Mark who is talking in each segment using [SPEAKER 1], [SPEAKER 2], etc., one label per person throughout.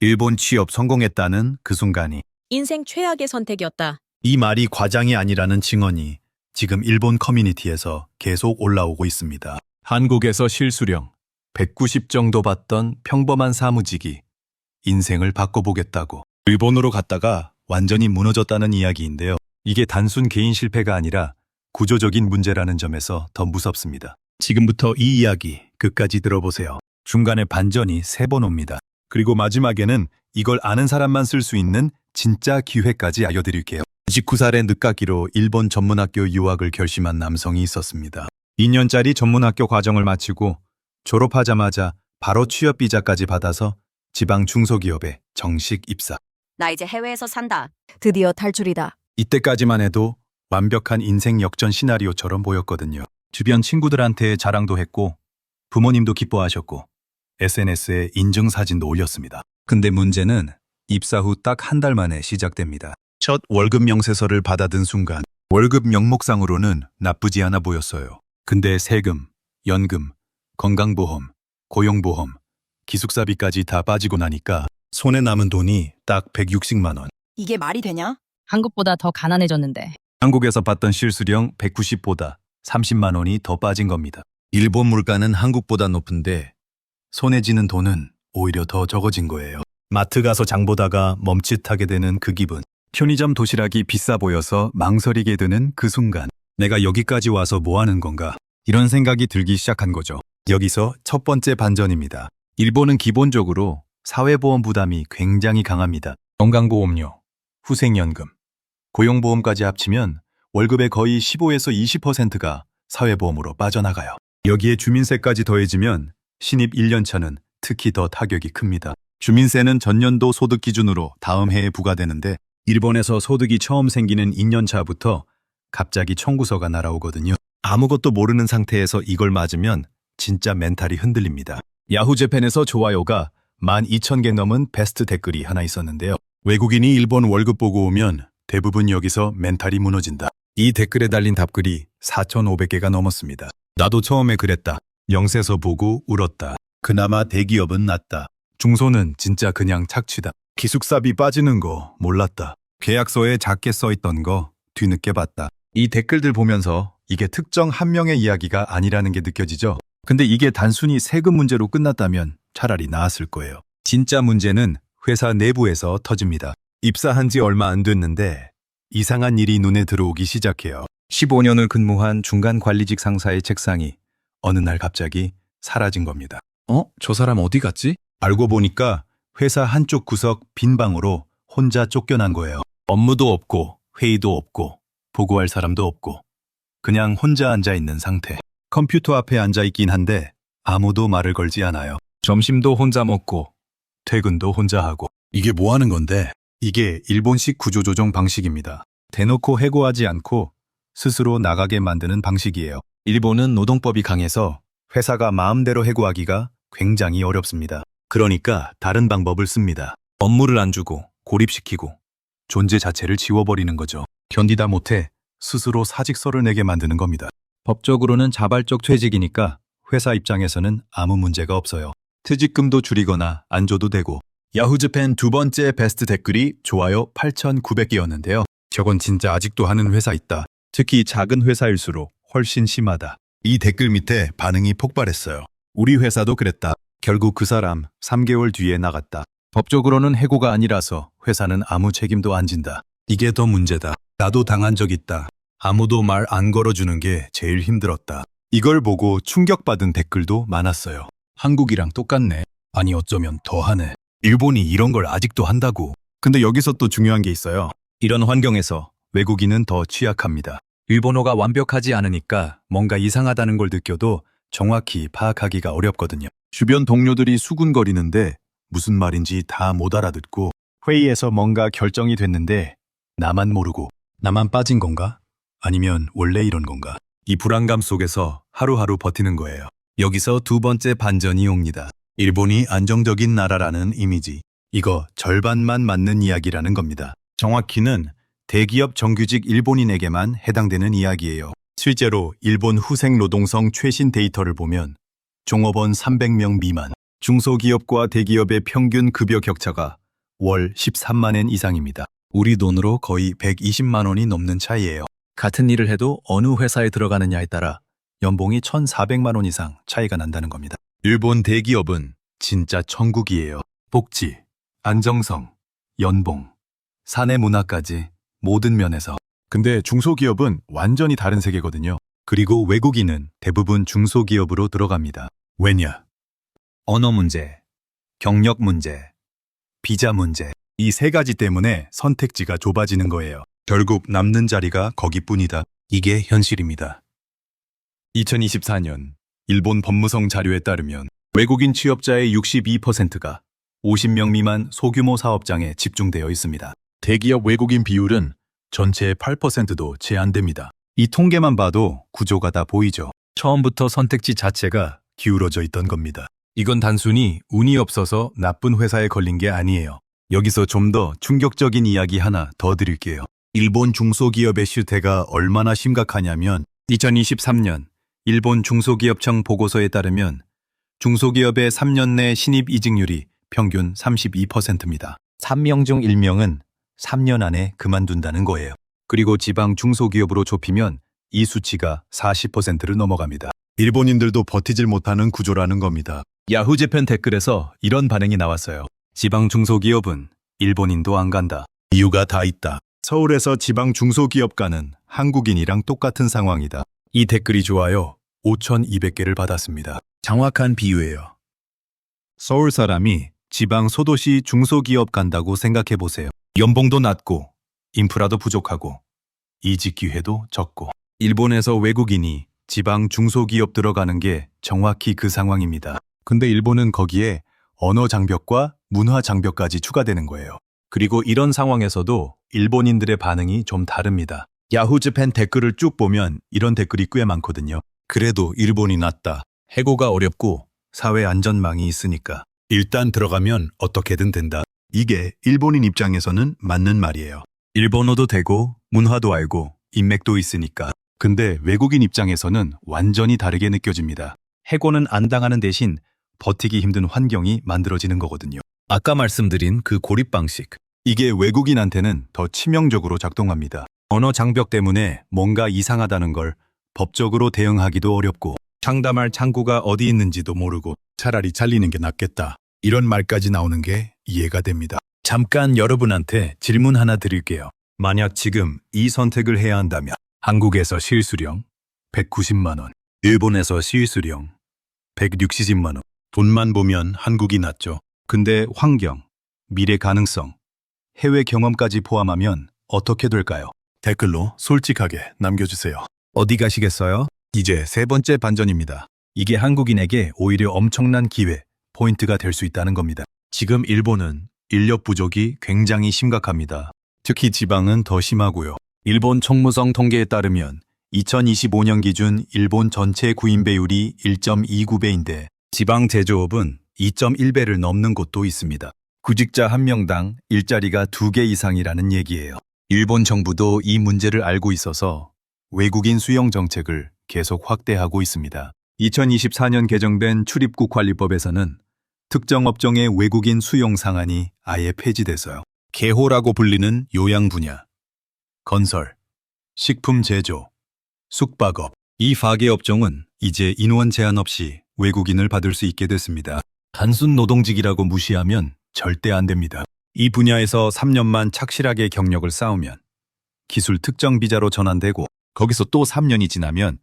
[SPEAKER 1] 일본 취업 성공했다는 그 순간이
[SPEAKER 2] 인생 최악의 선택이었다.
[SPEAKER 1] 이 말이 과장이 아니라는 증언이 지금 일본 커뮤니티에서 계속 올라오고 있습니다. 한국에서 실수령 190 정도 받던 평범한 사무직이 인생을 바꿔보겠다고 일본으로 갔다가 완전히 무너졌다는 이야기인데요. 이게 단순 개인 실패가 아니라 구조적인 문제라는 점에서 더 무섭습니다. 지금부터 이 이야기 끝까지 들어보세요. 중간에 반전이 3번 옵니다. 그리고 마지막에는 이걸 아는 사람만 쓸 수 있는 진짜 기회까지 알려드릴게요. 29살의 늦깎이로 일본 전문학교 유학을 결심한 남성이 있었습니다. 2년짜리 전문학교 과정을 마치고 졸업하자마자 바로 취업 비자까지 받아서 지방 중소기업에 정식 입사.
[SPEAKER 3] 나 이제 해외에서 산다.
[SPEAKER 4] 드디어 탈출이다.
[SPEAKER 1] 이때까지만 해도 완벽한 인생 역전 시나리오처럼 보였거든요. 주변 친구들한테 자랑도 했고 부모님도 기뻐하셨고 SNS에 인증사진도 올렸습니다. 근데 문제는 입사 후 딱 한 달 만에 시작됩니다. 첫 월급 명세서를 받아든 순간 월급 명목상으로는 나쁘지 않아 보였어요. 근데 세금, 연금, 건강보험, 고용보험, 기숙사비까지 다 빠지고 나니까 손에 남은 돈이 딱 160만 원.
[SPEAKER 4] 이게 말이 되냐?
[SPEAKER 2] 한국보다 더 가난해졌는데.
[SPEAKER 1] 한국에서 받던 실수령 190보다 30만 원이 더 빠진 겁니다. 일본 물가는 한국보다 높은데 손에 쥐는 돈은 오히려 더 적어진 거예요. 마트 가서 장 보다가 멈칫하게 되는 그 기분. 편의점 도시락이 비싸 보여서 망설이게 되는 그 순간. 내가 여기까지 와서 뭐 하는 건가? 이런 생각이 들기 시작한 거죠. 여기서 첫 번째 반전입니다. 일본은 기본적으로 사회보험 부담이 굉장히 강합니다. 건강보험료, 후생연금, 고용보험까지 합치면 월급의 거의 15에서 20%가 사회보험으로 빠져나가요. 여기에 주민세까지 더해지면 신입 1년차는 특히 더 타격이 큽니다. 주민세는 전년도 소득 기준으로 다음 해에 부과되는데 일본에서 소득이 처음 생기는 2년차부터 갑자기 청구서가 날아오거든요. 아무것도 모르는 상태에서 이걸 맞으면 진짜 멘탈이 흔들립니다. 야후재팬에서 좋아요가 12,000개 넘은 베스트 댓글이 하나 있었는데요. 외국인이 일본 월급 보고 오면 대부분 여기서 멘탈이 무너진다. 이 댓글에 달린 답글이 4,500개가 넘었습니다. 나도 처음에 그랬다. 영세서 보고 울었다. 그나마 대기업은 낫다. 중소는 진짜 그냥 착취다. 기숙사비 빠지는 거 몰랐다. 계약서에 작게 써있던 거 뒤늦게 봤다. 이 댓글들 보면서 이게 특정 한 명의 이야기가 아니라는 게 느껴지죠? 근데 이게 단순히 세금 문제로 끝났다면 차라리 나았을 거예요. 진짜 문제는 회사 내부에서 터집니다. 입사한 지 얼마 안 됐는데 이상한 일이 눈에 들어오기 시작해요. 15년을 근무한 중간 관리직 상사의 책상이 어느 날 갑자기 사라진 겁니다. 저 사람 어디 갔지? 알고 보니까 회사 한쪽 구석 빈 방으로 혼자 쫓겨난 거예요. 업무도 없고 회의도 없고 보고할 사람도 없고 그냥 혼자 앉아있는 상태. 컴퓨터 앞에 앉아있긴 한데 아무도 말을 걸지 않아요. 점심도 혼자 먹고 퇴근도 혼자 하고. 이게 뭐 하는 건데? 이게 일본식 구조조정 방식입니다. 대놓고 해고하지 않고 스스로 나가게 만드는 방식이에요. 일본은 노동법이 강해서 회사가 마음대로 해고하기가 굉장히 어렵습니다. 그러니까 다른 방법을 씁니다. 업무를 안 주고 고립시키고 존재 자체를 지워버리는 거죠. 견디다 못해 스스로 사직서를 내게 만드는 겁니다. 법적으로는 자발적 퇴직이니까 회사 입장에서는 아무 문제가 없어요. 퇴직금도 줄이거나 안 줘도 되고. 야후즈팬 두 번째 베스트 댓글이 좋아요 8,900개였는데요. 저건 진짜 아직도 하는 회사 있다. 특히 작은 회사일수록 훨씬 심하다. 이 댓글 밑에 반응이 폭발했어요. 우리 회사도 그랬다. 결국 그 사람 3개월 뒤에 나갔다. 법적으로는 해고가 아니라서 회사는 아무 책임도 안 진다. 이게 더 문제다. 나도 당한 적 있다. 아무도 말 안 걸어주는 게 제일 힘들었다. 이걸 보고 충격받은 댓글도 많았어요. 한국이랑 똑같네. 아니 어쩌면 더하네. 일본이 이런 걸 아직도 한다고. 근데 여기서 또 중요한 게 있어요. 이런 환경에서 외국인은 더 취약합니다. 일본어가 완벽하지 않으니까 뭔가 이상하다는 걸 느껴도 정확히 파악하기가 어렵거든요. 주변 동료들이 수군거리는데 무슨 말인지 다 못 알아듣고 회의에서 뭔가 결정이 됐는데 나만 모르고 나만 빠진 건가? 아니면 원래 이런 건가? 이 불안감 속에서 하루하루 버티는 거예요. 여기서 두 번째 반전이 옵니다. 일본이 안정적인 나라라는 이미지. 이거 절반만 맞는 이야기라는 겁니다. 정확히는 대기업 정규직 일본인에게만 해당되는 이야기예요. 실제로 일본 후생 노동성 최신 데이터를 보면 종업원 300명 미만, 중소기업과 대기업의 평균 급여 격차가 월 13만 엔 이상입니다. 우리 돈으로 거의 120만 원이 넘는 차이예요. 같은 일을 해도 어느 회사에 들어가느냐에 따라 연봉이 1,400만 원 이상 차이가 난다는 겁니다. 일본 대기업은 진짜 천국이에요. 복지, 안정성, 연봉, 사내 문화까지 모든 면에서. 근데 중소기업은 완전히 다른 세계거든요. 그리고 외국인은 대부분 중소기업으로 들어갑니다. 왜냐? 언어 문제, 경력 문제, 비자 문제. 이 세 가지 때문에 선택지가 좁아지는 거예요. 결국 남는 자리가 거기뿐이다. 이게 현실입니다. 2024년 일본 법무성 자료에 따르면 외국인 취업자의 62%가 50명 미만 소규모 사업장에 집중되어 있습니다. 대기업 외국인 비율은 전체의 8%도 채 안 됩니다. 이 통계만 봐도 구조가 다 보이죠. 처음부터 선택지 자체가 기울어져 있던 겁니다. 이건 단순히 운이 없어서 나쁜 회사에 걸린 게 아니에요. 여기서 좀 더 충격적인 이야기 하나 더 드릴게요. 일본 중소기업의 실태가 얼마나 심각하냐면 2023년 일본 중소기업청 보고서에 따르면 중소기업의 3년 내 신입 이직률이 평균 32%입니다. 3명 중 1명은 3년 안에 그만둔다는 거예요. 그리고 지방 중소기업으로 좁히면 이 수치가 40%를 넘어갑니다. 일본인들도 버티질 못하는 구조라는 겁니다. 야후 재팬 댓글에서 이런 반응이 나왔어요. 지방 중소기업은 일본인도 안 간다. 이유가 다 있다. 서울에서 지방 중소기업 가는 한국인이랑 똑같은 상황이다. 이 댓글이 좋아요 5,200개를 받았습니다. 정확한 비유예요. 서울 사람이 지방 소도시 중소기업 간다고 생각해 보세요. 연봉도 낮고 인프라도 부족하고 이직 기회도 적고. 일본에서 외국인이 지방 중소기업 들어가는 게 정확히 그 상황입니다. 근데 일본은 거기에 언어 장벽과 문화 장벽까지 추가되는 거예요. 그리고 이런 상황에서도 일본인들의 반응이 좀 다릅니다. 야후 재팬 댓글을 쭉 보면 이런 댓글이 꽤 많거든요. 그래도 일본이 낫다. 해고가 어렵고 사회 안전망이 있으니까 일단 들어가면 어떻게든 된다. 이게 일본인 입장에서는 맞는 말이에요. 일본어도 되고 문화도 알고 인맥도 있으니까. 근데 외국인 입장에서는 완전히 다르게 느껴집니다. 해고는 안 당하는 대신 버티기 힘든 환경이 만들어지는 거거든요. 아까 말씀드린 그 고립 방식. 이게 외국인한테는 더 치명적으로 작동합니다. 언어 장벽 때문에 뭔가 이상하다는 걸 법적으로 대응하기도 어렵고 상담할 창구가 어디 있는지도 모르고 차라리 잘리는 게 낫겠다. 이런 말까지 나오는 게 이해가 됩니다. 잠깐 여러분한테 질문 하나 드릴게요. 만약 지금 이 선택을 해야 한다면 한국에서 실수령 190만 원, 일본에서 실수령 160만 원. 돈만 보면 한국이 낫죠. 근데 환경, 미래 가능성, 해외 경험까지 포함하면 어떻게 될까요? 댓글로 솔직하게 남겨주세요. 어디 가시겠어요? 이제 세 번째 반전입니다. 이게 한국인에게 오히려 엄청난 기회, 포인트가 될 수 있다는 겁니다. 지금 일본은 인력 부족이 굉장히 심각합니다. 특히 지방은 더 심하고요. 일본 총무성 통계에 따르면 2025년 기준 일본 전체 구인 배율이 1.29배인데 지방 제조업은 2.1배를 넘는 곳도 있습니다. 구직자 1명당 일자리가 2개 이상이라는 얘기예요. 일본 정부도 이 문제를 알고 있어서 외국인 수용 정책을 계속 확대하고 있습니다. 2024년 개정된 출입국 관리법에서는 특정 업종의 외국인 수용 상한이 아예 폐지돼서요. 개호라고 불리는 요양 분야, 건설, 식품 제조, 숙박업, 이 4개 업종은 이제 인원 제한 없이 외국인을 받을 수 있게 됐습니다. 단순 노동직이라고 무시하면 절대 안 됩니다. 이 분야에서 3년만 착실하게 경력을 쌓으면 기술 특정 비자로 전환되고 거기서 또 3년이 지나면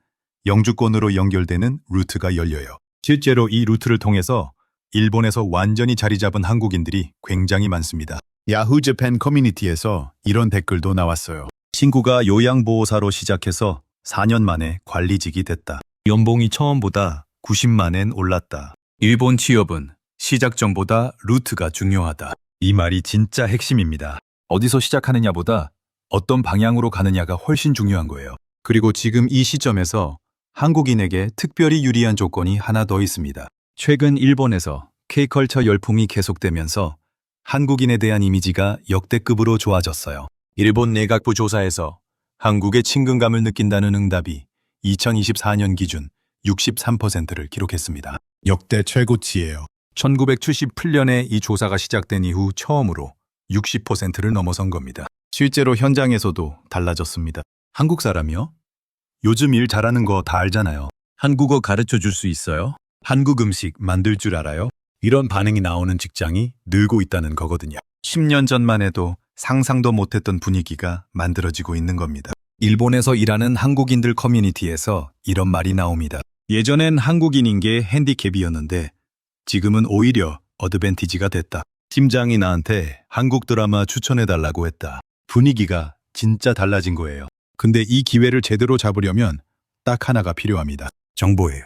[SPEAKER 1] 영주권으로 연결되는 루트가 열려요. 실제로 이 루트를 통해서 일본에서 완전히 자리 잡은 한국인들이 굉장히 많습니다. 야후 재팬 커뮤니티에서 이런 댓글도 나왔어요. 친구가 요양보호사로 시작해서 4년 만에 관리직이 됐다. 연봉이 처음보다 90만 엔 올랐다. 일본 취업은 시작 전보다 루트가 중요하다. 이 말이 진짜 핵심입니다. 어디서 시작하느냐보다 어떤 방향으로 가느냐가 훨씬 중요한 거예요. 그리고 지금 이 시점에서 한국인에게 특별히 유리한 조건이 하나 더 있습니다. 최근 일본에서 K컬처 열풍이 계속되면서 한국인에 대한 이미지가 역대급으로 좋아졌어요. 일본 내각부 조사에서 한국의 친근감을 느낀다는 응답이 2024년 기준 63%를 기록했습니다. 역대 최고치예요. 1978년에 이 조사가 시작된 이후 처음으로 60%를 넘어선 겁니다. 실제로 현장에서도 달라졌습니다. 한국 사람이요? 요즘 일 잘하는 거 다 알잖아요. 한국어 가르쳐 줄 수 있어요? 한국 음식 만들 줄 알아요? 이런 반응이 나오는 직장이 늘고 있다는 거거든요. 10년 전만 해도 상상도 못했던 분위기가 만들어지고 있는 겁니다. 일본에서 일하는 한국인들 커뮤니티에서 이런 말이 나옵니다. 예전엔 한국인인 게 핸디캡이었는데 지금은 오히려 어드밴티지가 됐다. 팀장이 나한테 한국 드라마 추천해달라고 했다. 분위기가 진짜 달라진 거예요. 근데 이 기회를 제대로 잡으려면 딱 하나가 필요합니다. 정보예요.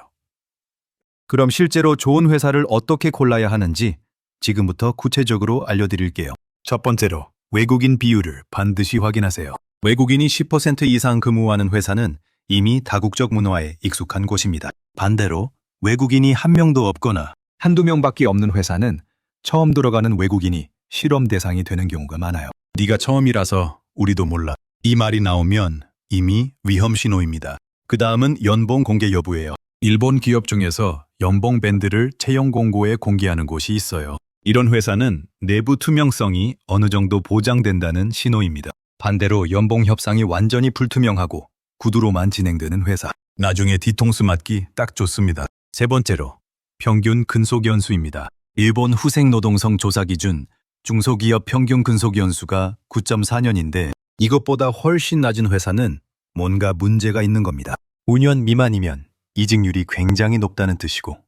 [SPEAKER 1] 그럼 실제로 좋은 회사를 어떻게 골라야 하는지 지금부터 구체적으로 알려드릴게요. 첫 번째로 외국인 비율을 반드시 확인하세요. 외국인이 10% 이상 근무하는 회사는 이미 다국적 문화에 익숙한 곳입니다. 반대로 외국인이 한 명도 없거나 한두 명밖에 없는 회사는 처음 들어가는 외국인이 실험 대상이 되는 경우가 많아요. 네가 처음이라서 우리도 몰라. 이 말이 나오면 이미 위험 신호입니다. 그 다음은 연봉 공개 여부예요. 일본 기업 중에서 연봉 밴드를 채용 공고에 공개하는 곳이 있어요. 이런 회사는 내부 투명성이 어느 정도 보장된다는 신호입니다. 반대로 연봉 협상이 완전히 불투명하고 구두로만 진행되는 회사. 나중에 뒤통수 맞기 딱 좋습니다. 세 번째로 평균 근속 연수입니다. 일본 후생노동성 조사 기준 중소기업 평균 근속 연수가 9.4년인데 이것보다 훨씬 낮은 회사는 뭔가 문제가 있는 겁니다. 5년 미만이면 이직률이 굉장히 높다는 뜻이고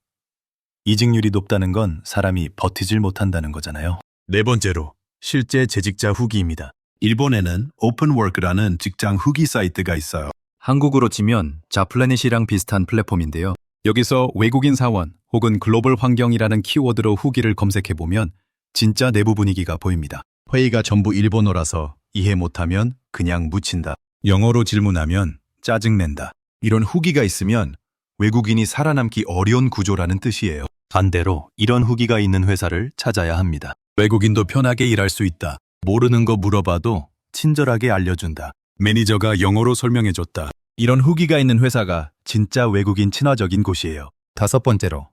[SPEAKER 1] 이직률이 높다는 건 사람이 버티질 못한다는 거잖아요. 네 번째로 실제 재직자 후기입니다. 일본에는 오픈워크라는 직장 후기 사이트가 있어요. 한국으로 치면 자플래닛이랑 비슷한 플랫폼인데요. 여기서 외국인 사원 혹은 글로벌 환경이라는 키워드로 후기를 검색해보면 진짜 내부 분위기가 보입니다. 회의가 전부 일본어라서 이해 못하면 그냥 묻힌다. 영어로 질문하면 짜증낸다. 이런 후기가 있으면 외국인이 살아남기 어려운 구조라는 뜻이에요. 반대로 이런 후기가 있는 회사를 찾아야 합니다. 외국인도 편하게 일할 수 있다. 모르는 거 물어봐도 친절하게 알려준다. 매니저가 영어로 설명해줬다. 이런 후기가 있는 회사가 진짜 외국인 친화적인 곳이에요. 다섯 번째로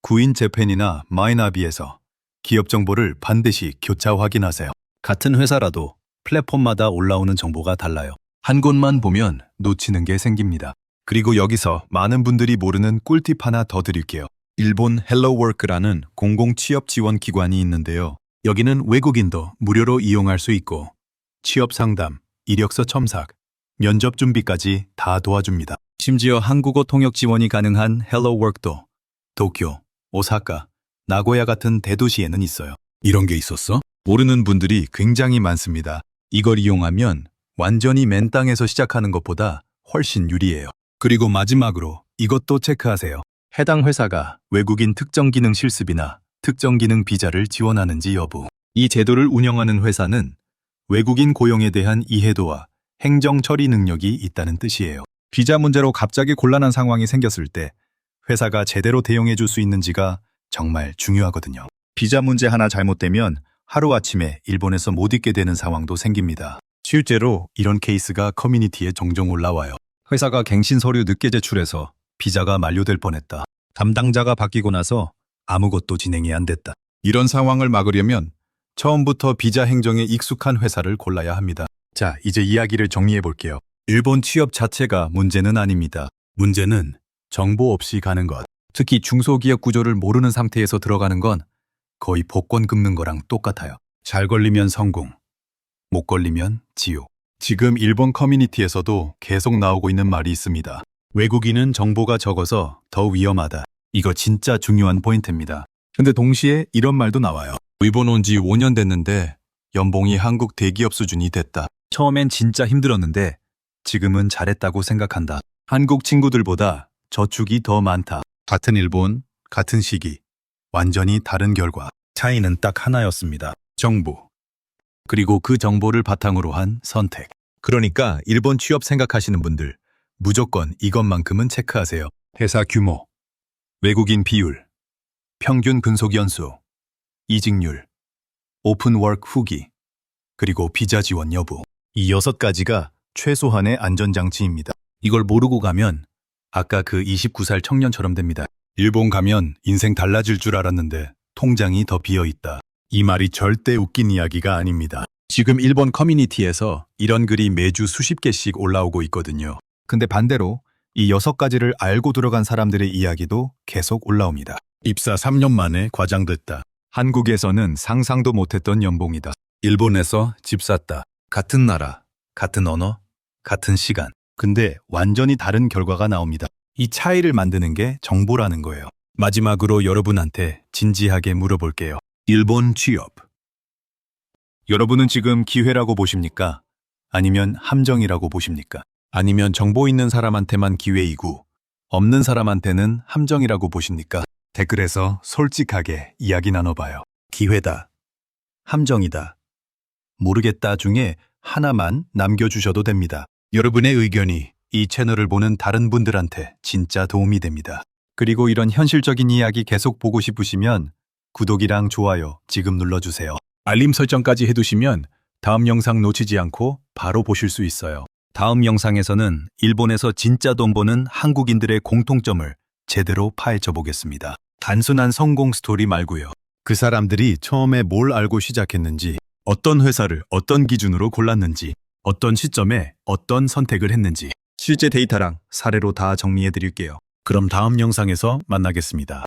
[SPEAKER 1] 구인 재팬이나 마이나비에서 기업 정보를 반드시 교차 확인하세요. 같은 회사라도 플랫폼마다 올라오는 정보가 달라요. 한 곳만 보면 놓치는 게 생깁니다. 그리고 여기서 많은 분들이 모르는 꿀팁 하나 더 드릴게요. 일본 헬로워크라는 공공 취업 지원 기관이 있는데요. 여기는 외국인도 무료로 이용할 수 있고 취업 상담, 이력서 첨삭, 면접 준비까지 다 도와줍니다. 심지어 한국어 통역 지원이 가능한 헬로워크도 도쿄, 오사카, 나고야 같은 대도시에는 있어요. 이런 게 있었어? 모르는 분들이 굉장히 많습니다. 이걸 이용하면 완전히 맨 땅에서 시작하는 것보다 훨씬 유리해요. 그리고 마지막으로 이것도 체크하세요. 해당 회사가 외국인 특정 기능 실습이나 특정 기능 비자를 지원하는지 여부. 이 제도를 운영하는 회사는 외국인 고용에 대한 이해도와 행정 처리 능력이 있다는 뜻이에요. 비자 문제로 갑자기 곤란한 상황이 생겼을 때 회사가 제대로 대응해 줄 수 있는지가 정말 중요하거든요. 비자 문제 하나 잘못되면 하루아침에 일본에서 못 있게 되는 상황도 생깁니다. 실제로 이런 케이스가 커뮤니티에 종종 올라와요. 회사가 갱신 서류 늦게 제출해서 비자가 만료될 뻔했다. 담당자가 바뀌고 나서 아무것도 진행이 안 됐다. 이런 상황을 막으려면 처음부터 비자 행정에 익숙한 회사를 골라야 합니다. 자, 이제 이야기를 정리해 볼게요. 일본 취업 자체가 문제는 아닙니다. 문제는 정보 없이 가는 것. 특히 중소기업 구조를 모르는 상태에서 들어가는 건 거의 복권 긁는 거랑 똑같아요. 잘 걸리면 성공, 못 걸리면 지옥. 지금 일본 커뮤니티에서도 계속 나오고 있는 말이 있습니다. 외국인은 정보가 적어서 더 위험하다. 이거 진짜 중요한 포인트입니다. 근데 동시에 이런 말도 나와요. 일본 온 지 5년 됐는데 연봉이 한국 대기업 수준이 됐다. 처음엔 진짜 힘들었는데 지금은 잘했다고 생각한다. 한국 친구들보다 저축이 더 많다. 같은 일본, 같은 시기, 완전히 다른 결과. 차이는 딱 하나였습니다. 정보. 그리고 그 정보를 바탕으로 한 선택. 그러니까 일본 취업 생각하시는 분들 무조건 이것만큼은 체크하세요. 회사 규모, 외국인 비율, 평균 근속 연수, 이직률, 오픈워크 후기, 그리고 비자 지원 여부. 이 6가지가 최소한의 안전장치입니다. 이걸 모르고 가면 아까 그 29살 청년처럼 됩니다. 일본 가면 인생 달라질 줄 알았는데 통장이 더 비어 있다. 이 말이 절대 웃긴 이야기가 아닙니다. 지금 일본 커뮤니티에서 이런 글이 매주 수십 개씩 올라오고 있거든요. 근데 반대로 이 6가지를 알고 들어간 사람들의 이야기도 계속 올라옵니다. 입사 3년 만에 과장됐다. 한국에서는 상상도 못했던 연봉이다. 일본에서 집 샀다. 같은 나라, 같은 언어, 같은 시간. 근데 완전히 다른 결과가 나옵니다. 이 차이를 만드는 게 정보라는 거예요. 마지막으로 여러분한테 진지하게 물어볼게요. 일본 취업. 여러분은 지금 기회라고 보십니까? 아니면 함정이라고 보십니까? 아니면 정보 있는 사람한테만 기회이고 없는 사람한테는 함정이라고 보십니까? 댓글에서 솔직하게 이야기 나눠봐요. 기회다. 함정이다. 모르겠다 중에 하나만 남겨주셔도 됩니다. 여러분의 의견이 이 채널을 보는 다른 분들한테 진짜 도움이 됩니다. 그리고 이런 현실적인 이야기 계속 보고 싶으시면 구독이랑 좋아요 지금 눌러주세요. 알림 설정까지 해두시면 다음 영상 놓치지 않고 바로 보실 수 있어요. 다음 영상에서는 일본에서 진짜 돈 버는 한국인들의 공통점을 제대로 파헤쳐 보겠습니다. 단순한 성공 스토리 말고요. 그 사람들이 처음에 뭘 알고 시작했는지, 어떤 회사를 어떤 기준으로 골랐는지, 어떤 시점에 어떤 선택을 했는지 실제 데이터랑 사례로 다 정리해 드릴게요. 그럼 다음 영상에서 만나겠습니다.